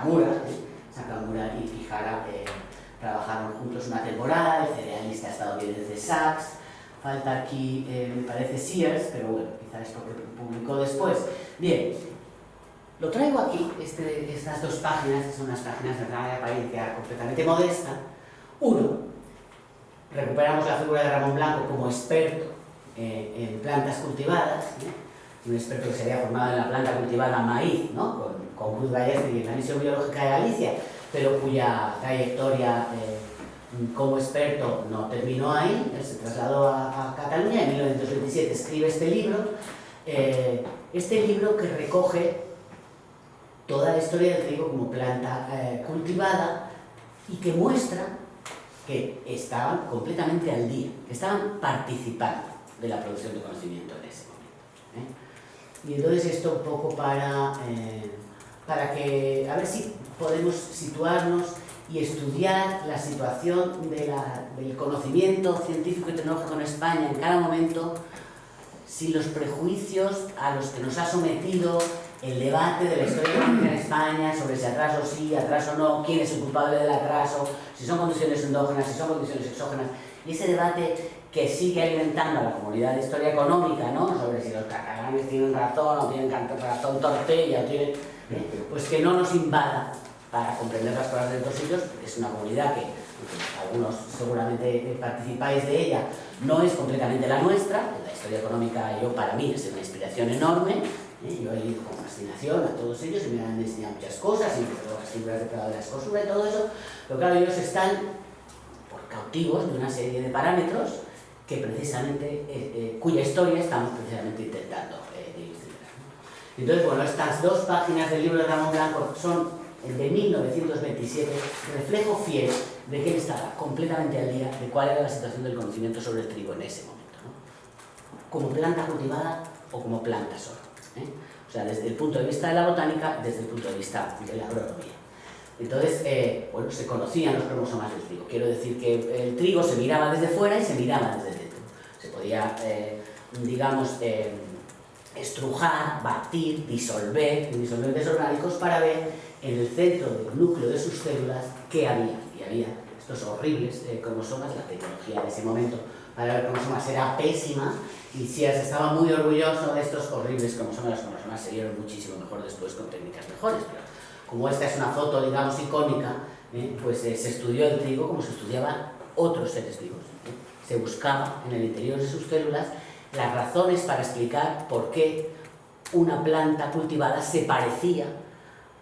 Nakamura y Ihara trabajaron juntos una temporada, el cerealista estadounidense Sachs, falta aquí, me parece Sears, pero bueno, quizás es porque publicó después. Bien, lo traigo aquí, estas dos páginas, que son unas páginas de apariencia completamente modesta. Uno, recuperamos la figura de Ramón Blanco como experto en plantas cultivadas, un experto que se había formado en la planta cultivada maíz, ¿no? con Cruz Galleste y en la misión biológica de Galicia, pero cuya trayectoria como experto no terminó ahí. Él se trasladó a Cataluña, en 1927 escribe este libro que recoge toda la historia del trigo como planta cultivada y que muestra que estaban completamente al día, que estaban participando de la producción de conocimiento en ese momento. Y entonces esto un poco para que, a ver si podemos situarnos y estudiar la situación del conocimiento científico y tecnológico en España en cada momento, sin los prejuicios a los que nos ha sometido el debate de la historia económica en España sobre si atraso sí, atraso no, quién es el culpable del atraso, si son condiciones endógenas, si son condiciones exógenas, y ese debate que sigue alimentando a la comunidad de historia económica, ¿no? Sobre si los catalanes tienen razón o tienen razón Tortella, pues que no nos invada para comprender las cosas de estos sitios. Es una comunidad que algunos seguramente participáis de ella, no es completamente la nuestra. La historia económica, para mí es una inspiración enorme. Yo he ido con fascinación a todos ellos y me han enseñado muchas cosas, y las figuras de Praderas Kosura y todo eso, pero claro, ellos están por cautivos de una serie de parámetros que precisamente, cuya historia estamos precisamente intentando ilustrar. Entonces, bueno, estas dos páginas del libro de Ramón Blanco son el de 1927, reflejo fiel de que él estaba completamente al día de cuál era la situación del conocimiento sobre el trigo en ese momento, ¿no? Como planta cultivada o como planta solo. O sea, desde el punto de vista de la botánica, desde el punto de vista de la agronomía. Entonces, bueno, se conocían los cromosomas del trigo. Quiero decir que el trigo se miraba desde fuera y se miraba desde dentro. Se podía, digamos, estrujar, batir, disolver en disolventes orgánicos para ver en el centro del núcleo de sus células qué había. Y había estos horribles cromosomas. La tecnología de ese momento para ver cromosomas era pésima, y Sears estaba muy orgulloso de estos horribles cromosomas. Los cromosomas se dieron muchísimo mejor después con técnicas mejores, pero como esta es una foto, digamos, icónica, pues se estudió el trigo como se estudiaban otros seres vivos. Se buscaba en el interior de sus células las razones para explicar por qué una planta cultivada se parecía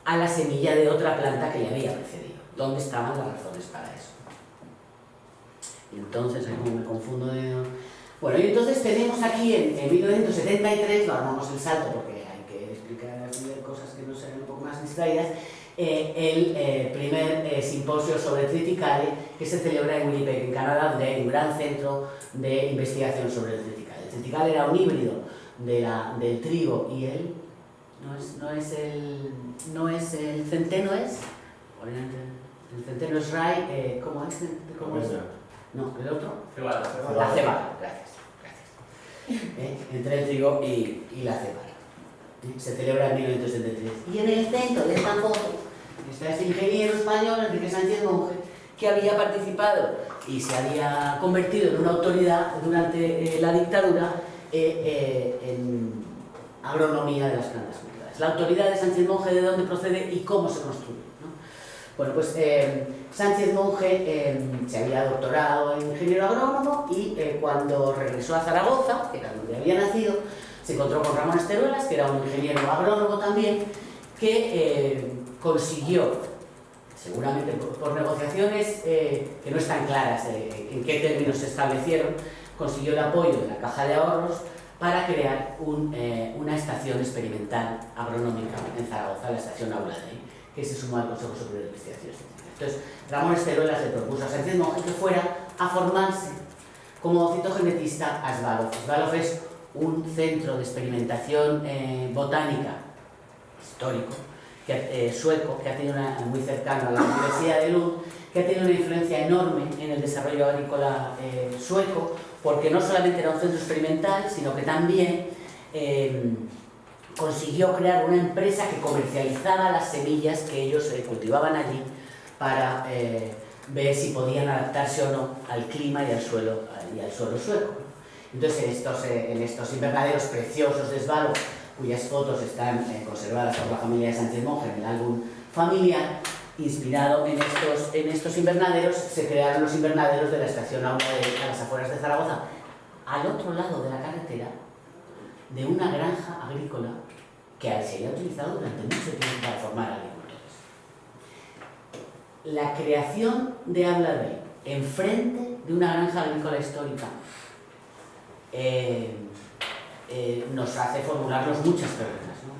a la semilla de otra planta que le había precedido. ¿Dónde estaban las razones para eso? Entonces, ahí como me confundo de... Bueno, y entonces tenemos aquí en 1973, lo armamos el salto porque hay que explicar cosas que nos sean un poco más distraídas, el primer simposio sobre triticale que se celebra en Winnipeg, en Canadá, donde hay un gran centro de investigación sobre el triticale. El triticale era un híbrido del trigo y el... No es el centeno, es... El centeno es rye, ¿cómo es? No, el otro. Cebada. La cebada, gracias. Entre el trigo y la cebada. Se celebra en 1973. Y en el centro de esta foto está este ingeniero español, Enrique Sánchez Monje, que había participado y se había convertido en una autoridad durante la dictadura en agronomía de las plantas cultivadas. La autoridad de Sánchez Monje, de dónde procede y cómo se construye, ¿no? Bueno, pues Sánchez Monje se había doctorado en ingeniero agrónomo y cuando regresó a Zaragoza, que era donde había nacido, se encontró con Ramón Esteruelas, que era un ingeniero agrónomo también, que consiguió, seguramente por negociaciones que no están claras en qué términos se establecieron, consiguió el apoyo de la Caja de Ahorros para crear una estación experimental agronómica en Zaragoza, la estación Aulade, que se sumó al Consejo Superior de Investigaciones Científicas. Entonces, Ramón Esteruelas le propuso a Sánchez Monje que fuera a formarse como citogenetista a Svalov. Svalov es un centro de experimentación botánica histórico, sueco, que ha tenido muy cercano a la Universidad de Lund, que ha tenido una influencia enorme en el desarrollo agrícola sueco, porque no solamente era un centro experimental, sino que también consiguió crear una empresa que comercializaba las semillas que ellos cultivaban allí para ver si podían adaptarse o no al clima y al suelo sueco. Entonces en estos invernaderos preciosos de Svalbard, cuyas fotos están conservadas por la familia de Sánchez Monje en el álbum familiar, inspirado en estos invernaderos, se crearon los invernaderos de la estación Aula a las afueras de Zaragoza, al otro lado de la carretera, de una granja agrícola que se había utilizado durante mucho tiempo para formar agricultores. La creación de Aula Rey enfrente de una granja agrícola histórica nos hace formularnos muchas preguntas, ¿no?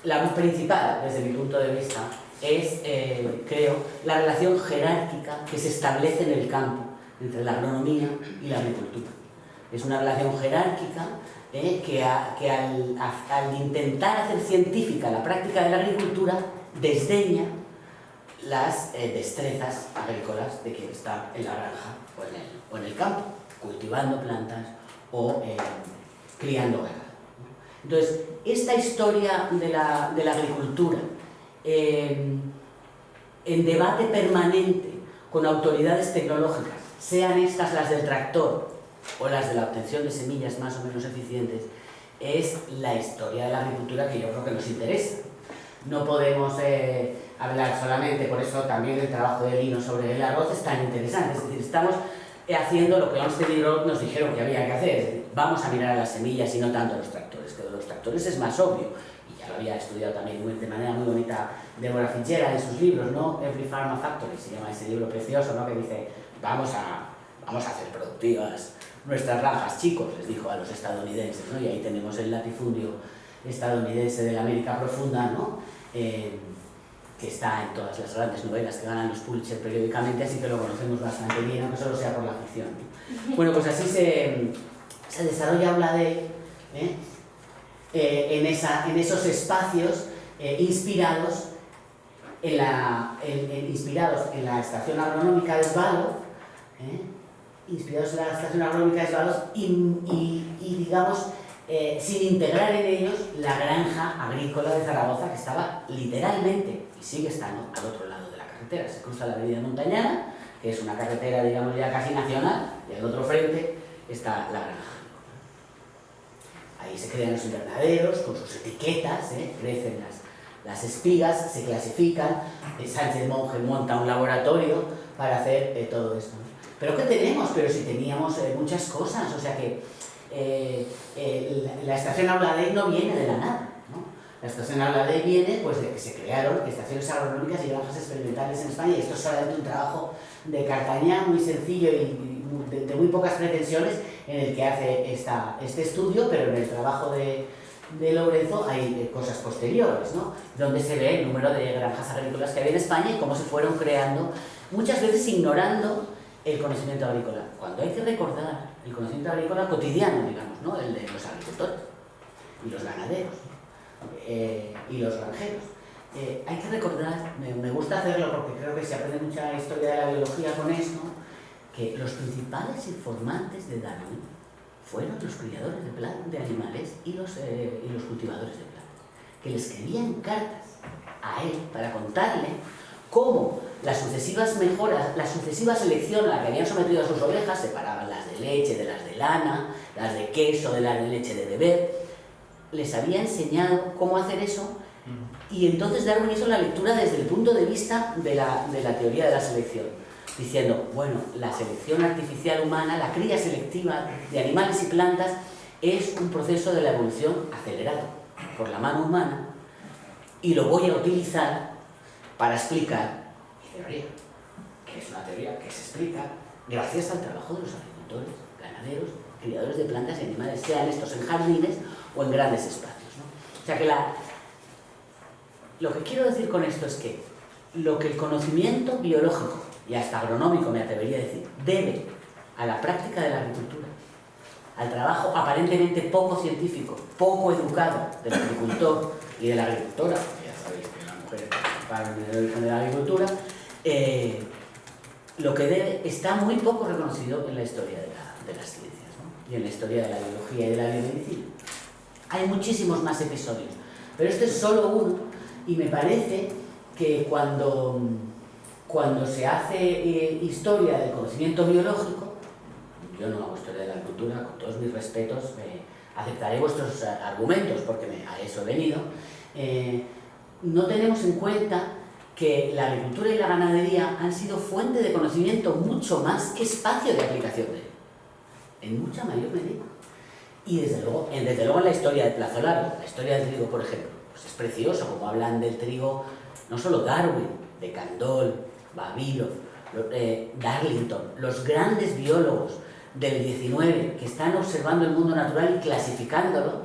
La principal, desde mi punto de vista, es, creo, la relación jerárquica que se establece en el campo entre la agronomía y la agricultura. Es una relación jerárquica que al intentar hacer científica la práctica de la agricultura desdeña las destrezas agrícolas de quien está en la granja o en el campo, cultivando plantas o criando ganado. Entonces, esta historia de la agricultura en debate permanente con autoridades tecnológicas, sean estas las del tractor o las de la obtención de semillas más o menos eficientes, es la historia de la agricultura que yo creo que nos interesa. No podemos hablar solamente, por eso también el trabajo de Lino sobre el arroz es tan interesante, es decir, estamos haciendo lo que Olmsted y Roth nos dijeron que había que hacer, es decir, vamos a mirar a las semillas y no tanto a los tractores, que los tractores es más obvio, y ya lo había estudiado también de manera muy bonita Deborah Fitzgerald en sus libros, ¿no? Every Farm a Factory, se llama ese libro precioso, ¿no? Que dice, vamos a hacer productivas nuestras granjas, chicos, les dijo a los estadounidenses, ¿no? Y ahí tenemos el latifundio estadounidense de la América profunda, ¿no? Que está en todas las grandes novelas que ganan los Pulitzer periódicamente, así que lo conocemos bastante bien, aunque solo sea por la ficción, ¿no? Bueno, pues así se desarrolla Aula Dei, en esos espacios inspirados en la estación agronómica de Svalbard, y digamos, sin integrar en ellos la granja agrícola de Zaragoza, que estaba literalmente, y sigue estando, al otro lado de la carretera. Se cruza la avenida Montañana, que es una carretera, digamos, ya casi nacional, y al otro frente está la granja. Ahí se crean los invernaderos con sus etiquetas, crecen las espigas, se clasifican, Sánchez Monje monta un laboratorio para hacer todo esto, ¿no? ¿Pero qué tenemos? Pero si teníamos muchas cosas, o sea que la estación Aula Dei no viene de la nada, ¿no? La estación Aula Dei viene pues, de que se crearon estaciones agronómicas y granjas experimentales en España, y esto es solamente un trabajo de Cartañán muy sencillo y de muy pocas pretensiones en el que hace este estudio, pero en el trabajo de Lorenzo hay cosas posteriores, ¿no? Donde se ve el número de granjas agrícolas que había en España y cómo se fueron creando, muchas veces ignorando el conocimiento agrícola, cuando hay que recordar el conocimiento agrícola cotidiano, digamos, ¿no? El de los agricultores y los ganaderos y los granjeros. Hay que recordar, me gusta hacerlo porque creo que se aprende mucha historia de la biología con esto, que los principales informantes de Darwin fueron los criadores de animales y los cultivadores de plantas, que le escribían cartas a él para contarle cómo las sucesivas mejoras, la sucesiva selección a la que habían sometido a sus ovejas, separaban las de leche de las de lana, las de queso de las de leche de beber, les había enseñado cómo hacer eso, y entonces Darwin hizo la lectura desde el punto de vista de la teoría de la selección, diciendo, bueno, la selección artificial humana, la cría selectiva de animales y plantas, es un proceso de la evolución acelerado por la mano humana, y lo voy a utilizar para explicar mi teoría, que es una teoría que se explica gracias al trabajo de los agricultores, ganaderos, criadores de plantas y animales, sean estos en jardines o en grandes espacios, ¿no? O sea que lo que quiero decir con esto es que lo que el conocimiento biológico y hasta agronómico, me atrevería a decir, debe a la práctica de la agricultura, al trabajo aparentemente poco científico, poco educado del agricultor y de la agricultora, ya sabéis que las mujeres participaron en el origen de la agricultura, lo que debe está muy poco reconocido en la historia de las ciencias, ¿no? Y en la historia de la biología y de la biomedicina. Hay muchísimos más episodios. Pero este es solo uno, y me parece que cuando se hace historia del conocimiento biológico, yo no hago historia de la cultura, con todos mis respetos, aceptaré vuestros argumentos porque a eso he venido, no tenemos en cuenta que la agricultura y la ganadería han sido fuente de conocimiento mucho más que espacio de aplicación de él, en mucha mayor medida. Y desde luego en la historia de plazo largo, la historia del trigo, por ejemplo, pues es precioso, como hablan del trigo, no solo Darwin, de Candolle, Vavilov, Darlington, los grandes biólogos del 19 que están observando el mundo natural y clasificándolo,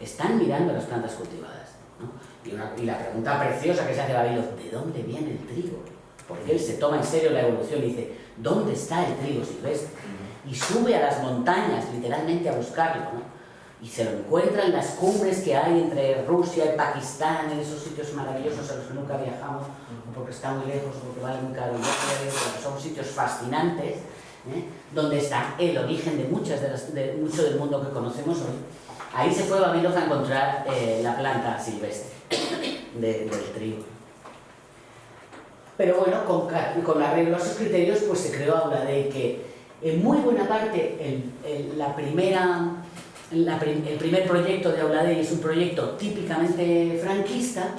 están mirando las plantas cultivadas, ¿no? Y la pregunta preciosa que se hace Vavilov, ¿de dónde viene el trigo? Porque él se toma en serio la evolución y dice, ¿dónde está el trigo silvestre? Y sube a las montañas, literalmente, a buscarlo, ¿no? Y se lo encuentra en las cumbres que hay entre Rusia y Pakistán, en esos sitios maravillosos a los que nunca viajamos, o porque está muy lejos, o porque vale muy caro, porque son sitios fascinantes, donde está el origen de mucho del mundo que conocemos hoy. Ahí se fue Vavilov a encontrar la planta silvestre del trigo. Pero bueno, con arreglo a esos criterios, pues se creó Auladey, que en muy buena parte el primer proyecto de Auladey es un proyecto típicamente franquista,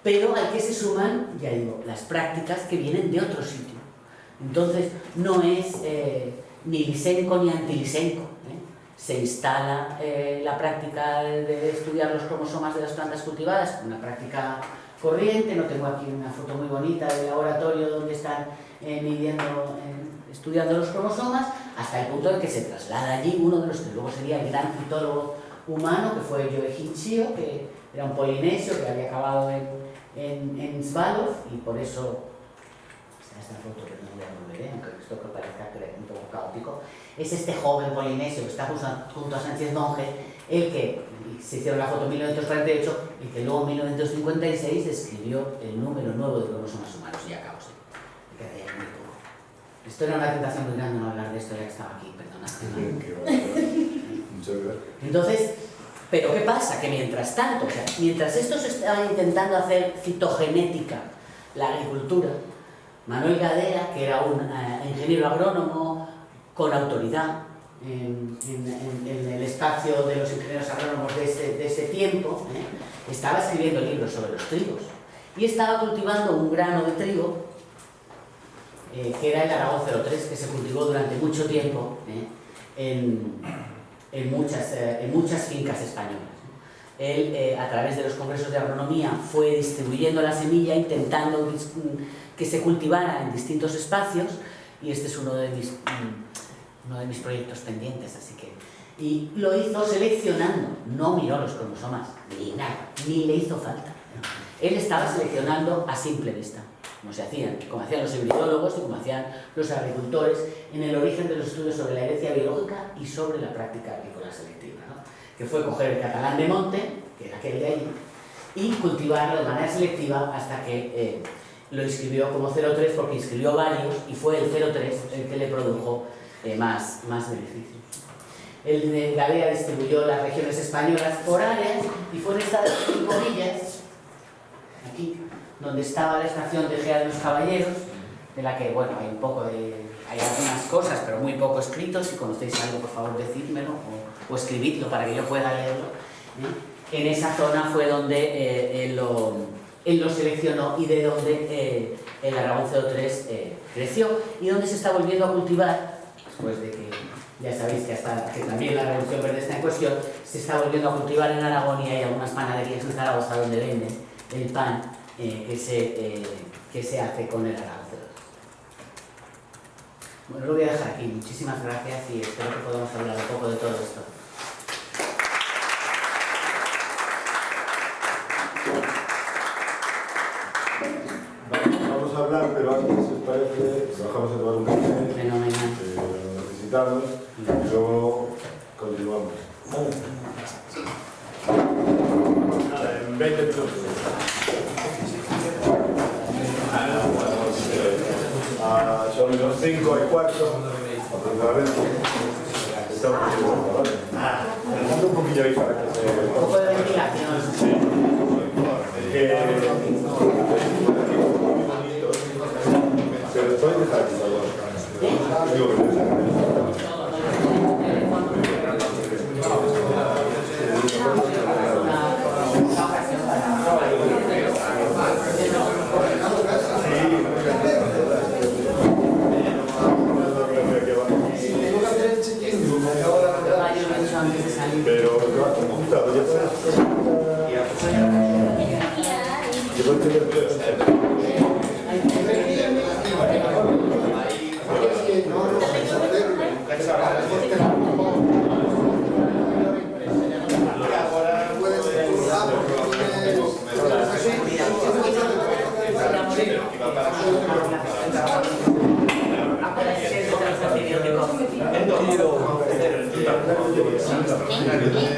pero al que se suman, ya digo, las prácticas que vienen de otro sitio. Entonces, no es ni Lysenko ni anti-Lysenko. Se instala la práctica de estudiar los cromosomas de las plantas cultivadas, una práctica corriente. No tengo aquí una foto muy bonita del laboratorio donde están estudiando los cromosomas, hasta el punto en que se traslada allí uno de los que luego sería el gran citólogo humano, que fue Joe Hinchio, que era un polinesio que había acabado en Svalbard, y por eso esta foto que no voy a volver, aunque esto que parezca un poco caótico, es este joven polinesio que está junto a Sánchez Monge, el que se hicieron la foto en 1948 y que luego en 1956 describió el número nuevo de cromosomas humanos, y acabó, sí. Me quedaría muy poco. Esto era una tentación muy grande no hablar de esto ya que estaba aquí, perdonad. Muchas gracias. Entonces, pero ¿qué pasa? Que mientras tanto, o sea, mientras estos estaban intentando hacer citogenética, la agricultura, Manuel Gadea, que era un ingeniero agrónomo con autoridad en el espacio de los ingenieros agrónomos de ese tiempo, estaba escribiendo libros sobre los trigos y estaba cultivando un grano de trigo que era el Aragón 03, que se cultivó durante mucho tiempo en muchas fincas españolas. Él, a través de los congresos de agronomía, fue distribuyendo la semilla, intentando que se cultivara en distintos espacios, y este es uno de mis proyectos pendientes, así que... Y lo hizo seleccionando, no miró los cromosomas, ni nada, ni le hizo falta. Él estaba seleccionando a simple vista, como hacían los hibridólogos y como hacían los agricultores en el origen de los estudios sobre la herencia biológica y sobre la práctica agrícola selectiva, ¿no? Que fue coger el catalán de monte, que era aquel de allí, y cultivarlo de manera selectiva hasta que lo inscribió como 03, porque inscribió varios y fue el 03 el que le produjo más beneficios. El de Gadea distribuyó las regiones españolas por áreas y fue en estas 5 villas, aquí, donde estaba la estación de Gea de los Caballeros, de la que, bueno, hay algunas cosas, pero muy poco escrito. Si conocéis algo, por favor, decídmelo o escribidlo para que yo pueda leerlo. En esa zona fue donde él lo seleccionó y de donde el Aragón 03 creció y donde se está volviendo a cultivar, después de que ya sabéis que también la Revolución Verde está en cuestión, se está volviendo a cultivar en Aragón, y hay algunas panaderías en Zaragoza donde venden el pan que se hace con el Aragón 02. Bueno, lo voy a dejar aquí. Muchísimas gracias y espero que podamos hablar un poco de todo esto. Vamos a hablar, pero antes, si os parece, bajamos a tomar un café. Fenomenal. Lo necesitamos y luego continuamos. En 20 minutos. Son los 5 y cuarto, aproximadamente. Estamos un poquillo ahí para que se... Un poco de ventilación. Sí. digo que pero como puta, pues ya Entonces,